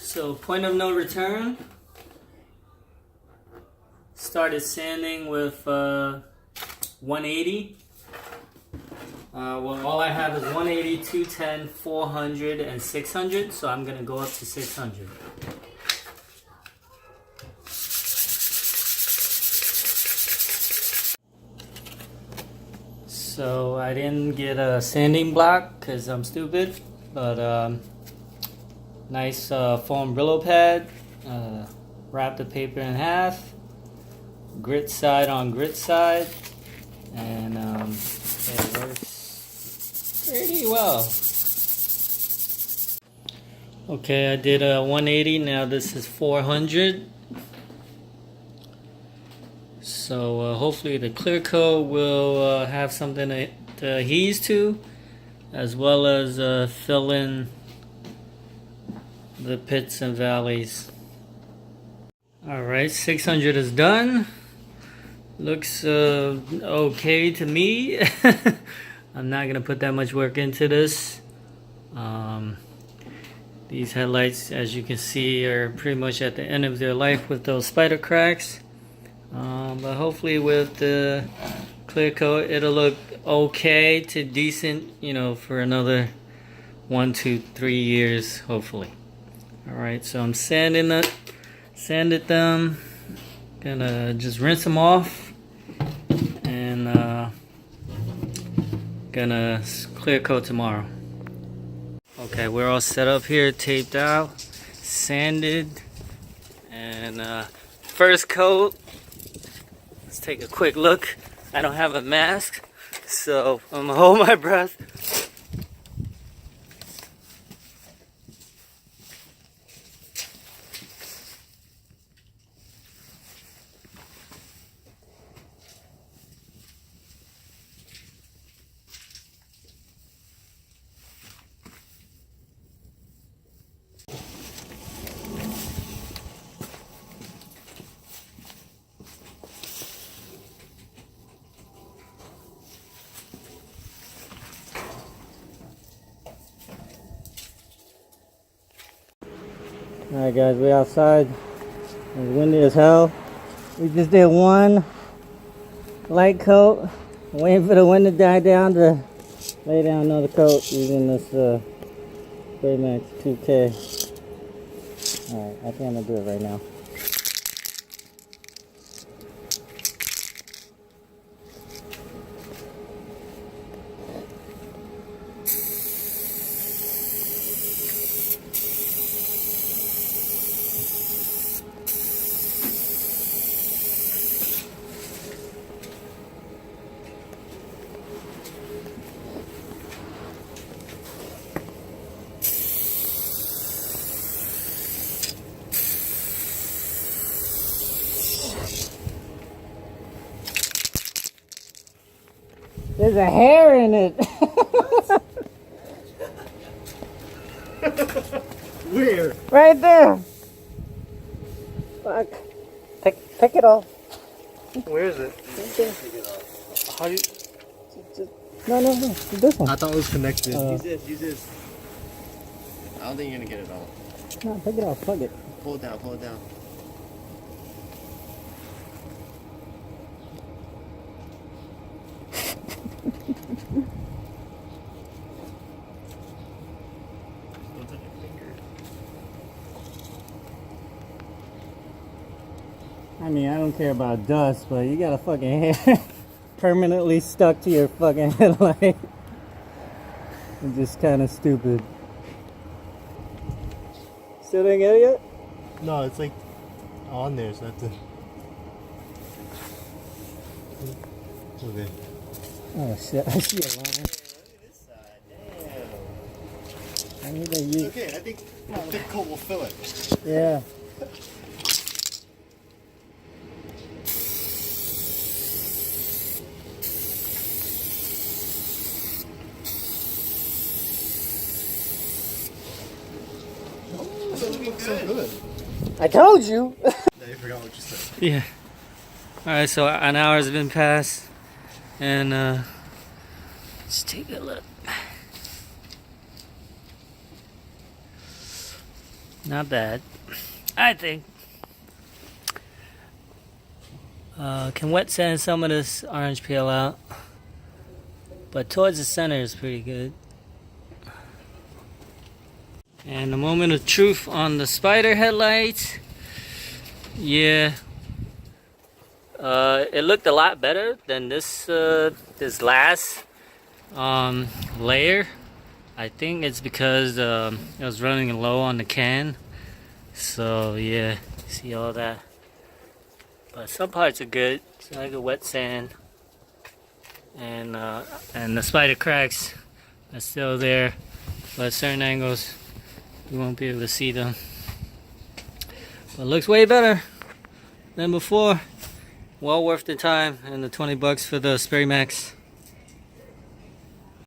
So point of no return. Started sanding with 180. Well, all I have is 180, 210, 400, and 600. So I'm gonna go up to 600. So I didn't get a sanding block because I'm stupid, but nice foam Brillo pad. Wrap the paper in half, grit side on grit side, and it works pretty well. Okay, I did a 180, now this is 400. So hopefully the clear coat will have something to adhere to, as well as fill in the pits and valleys. Alright, 600 is done. Looks okay to me. I'm not gonna put that much work into this. These headlights, as you can see, are pretty much at the end of their life with those spider cracks. But hopefully with the clear coat it'll look okay to decent, you know, for another 1 to 3 years hopefully. Alright, so I'm sanded them, gonna just rinse them off, and gonna clear coat tomorrow. Okay, we're all set up here, taped out, sanded, and first coat. Let's take a quick look. I don't have a mask, so I'm gonna hold my breath. Alright guys, we're outside. It's windy as hell. We just did one light coat. Waiting for the wind to die down to lay down another coat using this Baymax 2K. Alright, I think I'm gonna do it right now. There's a hair in it. Where? Right there. Fuck. Pick it off. Where is it? Right there. How do you... No. This one. I thought it was connected. Use this. I don't think you're gonna get it all. No, pick it off. Plug it. Pull it down, pull it down. Don't touch your finger. I mean, I don't care about dust, but you got a fucking hair permanently stuck to your fucking headlight. It's just kind of stupid. Still didn't get it yet? No, it's like on there, so that's it. Okay. Oh shit, I see a line. Look at this side. Damn. I need to use. Okay, I think the thick coat will fill it. Yeah. So good. I told you. Now you forgot what you said. Yeah. Alright, so an hour has been passed. And let's take a look. Not bad, I think. Can wet sand some of this orange peel out, but towards the center is pretty good. And the moment of truth on the Spider headlights. Yeah, it looked a lot better than this this last layer. I think it's because it was running low on the can. So yeah, see all that. But some parts are good. It's like a wet sand, and the spider cracks are still there, but at certain angles you won't be able to see them. But it looks way better than before. Well worth the time and the $20 for the Spray Max.